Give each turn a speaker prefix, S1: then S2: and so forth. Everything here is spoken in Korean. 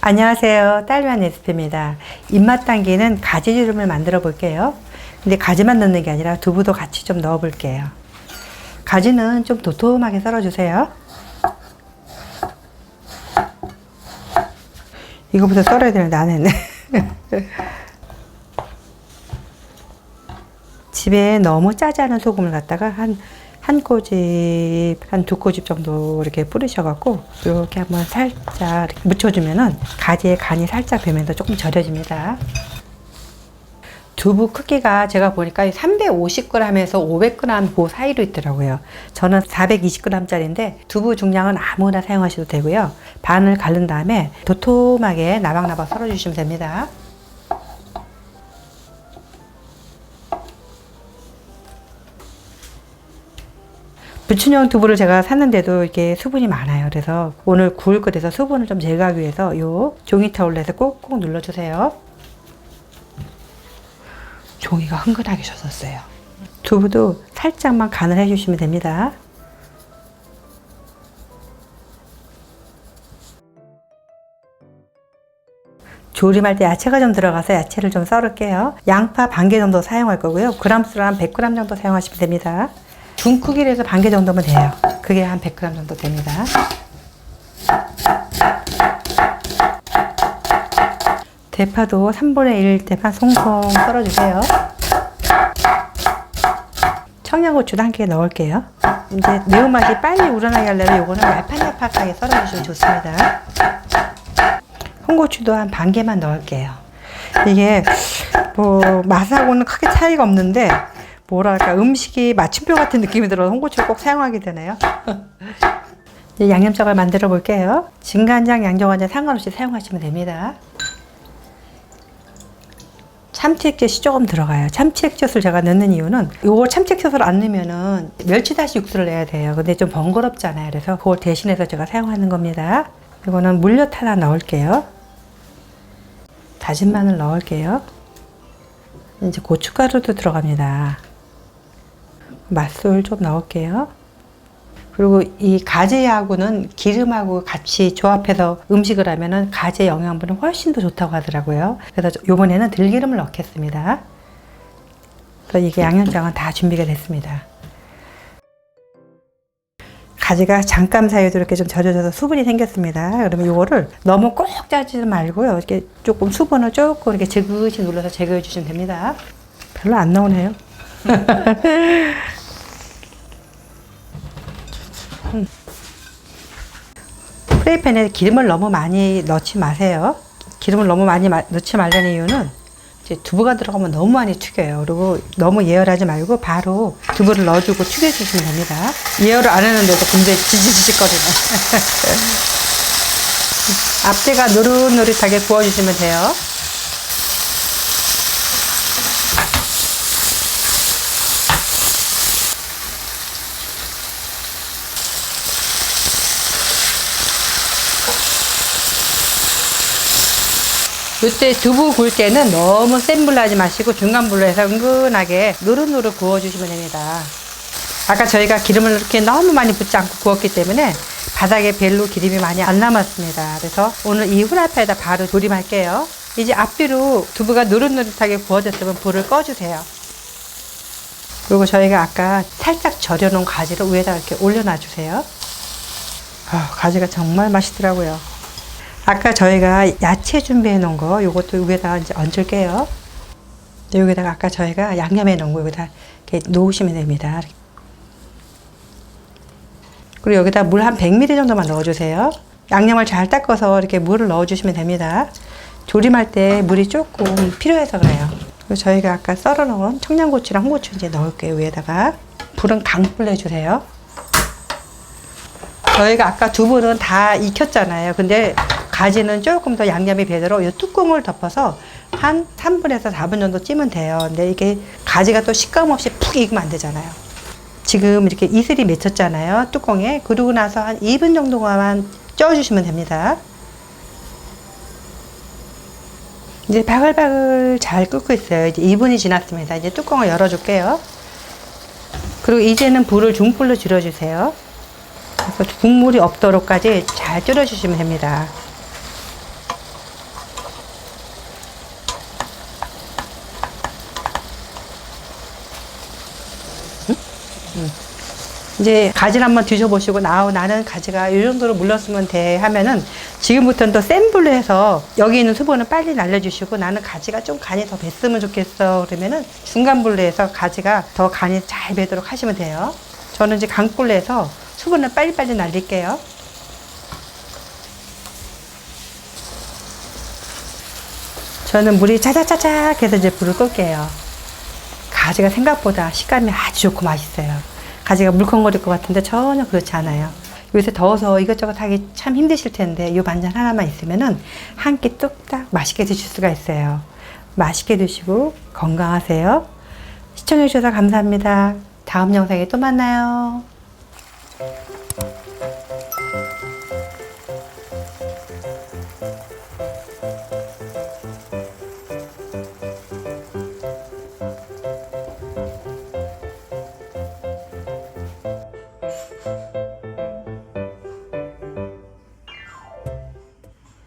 S1: 안녕하세요. 딸미한 레시피입니다. 입맛 당기는 가지주름을 만들어 볼게요. 근데 가지만 넣는 게 아니라 두부도 같이 좀 넣어 볼게요. 가지는 좀 도톰하게 썰어 주세요. 이거부터 썰어야 되는데 안 했네. 집에 너무 짜지 않은 소금을 갖다가 한 꼬집, 한 두 꼬집 정도 이렇게 뿌리셔갖고, 이렇게 한번 살짝 이렇게 묻혀주면은 가지의 간이 살짝 배면서 조금 절여집니다. 두부 크기가 제가 보니까 350g에서 500g 그 사이로 있더라고요. 저는 420g 짜리인데 두부 중량은 아무나 사용하셔도 되고요. 반을 갈른 다음에 도톰하게 나박나박 썰어주시면 됩니다. 부추용 두부를 제가 샀는데도 이게 수분이 많아요. 그래서 오늘 구울 것에서 수분을 좀 제거하기 위해서 요 종이 타올렛에 꼭꼭 눌러주세요. 종이가 흥건하게 젖었어요. 두부도 살짝만 간을 해주시면 됩니다. 조림할 때 야채가 좀 들어가서 야채를 좀 썰을게요. 양파 반 개 정도 사용할 거고요. 그램수로 한 100g 정도 사용하시면 됩니다. 중 크기로 해서 반 개 정도면 돼요. 그게 한 100g 정도 됩니다. 대파도 3분의 1 대파 송송 썰어주세요. 청양고추도 한 개 넣을게요. 이제 매운맛이 빨리 우러나게 하려면 요거는 얄팍얄팍하게 썰어주시면 좋습니다. 홍고추도 한 반 개만 넣을게요. 이게 뭐 맛하고는 크게 차이가 없는데 뭐랄까 음식이 마침표 같은 느낌이 들어서 홍고추를 꼭 사용하게 되네요. 이제 양념장을 만들어 볼게요. 진간장, 양조간장 상관없이 사용하시면 됩니다. 참치액젓이 조금 들어가요. 참치액젓을 제가 넣는 이유는 요거 참치액젓을 안 넣으면은 멸치다시 육수를 내야 돼요. 근데 좀 번거롭잖아요. 그래서 그걸 대신해서 제가 사용하는 겁니다. 이거는 물엿 하나 넣을게요. 다진 마늘 넣을게요. 이제 고춧가루도 들어갑니다. 맛술 좀 넣을게요. 그리고 이 가지하고는 기름하고 같이 조합해서 음식을 하면은 가지의 영양분은 훨씬 더 좋다고 하더라고요. 그래서 이번에는 들기름을 넣겠습니다. 그래서 이게 양념장은 다 준비가 됐습니다. 가지가 잠깐 사이에도 이렇게 좀 절여져서 수분이 생겼습니다. 그러면 이거를 너무 꼭 짜지 말고요. 이렇게 조금 수분을 조금 이렇게 지그시 눌러서 제거해 주시면 됩니다. 별로 안 나오네요. 프라이팬에 기름을 너무 많이 넣지 마세요. 기름을 너무 많이 넣지 말라는 이유는 이제 두부가 들어가면 너무 많이 튀겨요. 그리고 너무 예열하지 말고 바로 두부를 넣어주고 튀겨주시면 됩니다. 예열을 안 했는데도 근데 지지직거리네. 앞뒤가 노릇노릇하게 구워주시면 돼요. 이때 두부 구울 때는 너무 센 불로 하지 마시고 중간 불로 해서 은근하게 노릇노릇 구워주시면 됩니다. 아까 저희가 기름을 이렇게 너무 많이 붓지 않고 구웠기 때문에 바닥에 별로 기름이 많이 안 남았습니다. 그래서 오늘 이 후라이팬에다 바로 조림할게요. 이제 앞뒤로 두부가 노릇노릇하게 구워졌으면 불을 꺼주세요. 그리고 저희가 아까 살짝 절여놓은 가지를 위에다 이렇게 올려놔주세요. 가지가 정말 맛있더라고요. 아까 저희가 야채 준비해 놓은 거 요것도 여기다가 이제 얹을게요. 여기다가 아까 저희가 양념해 놓은 거 여기다 이렇게 놓으시면 됩니다. 그리고 여기다 물 한 100ml 정도만 넣어주세요. 양념을 잘 닦아서 이렇게 물을 넣어주시면 됩니다. 조림할 때 물이 조금 필요해서 그래요. 그리고 저희가 아까 썰어 놓은 청양고추랑 홍고추 이제 넣을게요. 위에다가 불은 강불 내주세요. 저희가 아까 두부는 다 익혔잖아요. 근데 가지는 조금 더 양념이 배도록 이 뚜껑을 덮어서 한 3분에서 4분 정도 찌면 돼요. 근데 이게 가지가 또 식감 없이 푹 익으면 안 되잖아요. 지금 이렇게 이슬이 맺혔잖아요. 뚜껑에. 그러고 나서 한 2분 정도만 쪄주시면 됩니다. 이제 바글바글 잘 끓고 있어요. 이제 2분이 지났습니다. 이제 뚜껑을 열어줄게요. 그리고 이제는 불을 중불로 줄여주세요. 그래서 국물이 없도록까지 잘 졸여주시면 됩니다. 이제 가지를 한번 드셔보시고 나는 가지가 이 정도로 물렀으면 돼 하면은 지금부터는 또 센 불로 해서 여기 있는 수분을 빨리 날려주시고 나는 가지가 좀 간이 더 뱄으면 좋겠어 그러면은 중간 불로 해서 가지가 더 간이 잘 배도록 하시면 돼요. 저는 이제 강불로 해서 수분을 빨리빨리 날릴게요. 저는 물이 짜자짜작 해서 이제 불을 끌게요. 가지가 생각보다 식감이 아주 좋고 맛있어요. 가지가 물컹거릴 것 같은데 전혀 그렇지 않아요. 요새 더워서 이것저것 하기 참 힘드실 텐데 이 반찬 하나만 있으면은 한 끼 뚝딱 맛있게 드실 수가 있어요. 맛있게 드시고 건강하세요. 시청해 주셔서 감사합니다. 다음 영상에 또 만나요.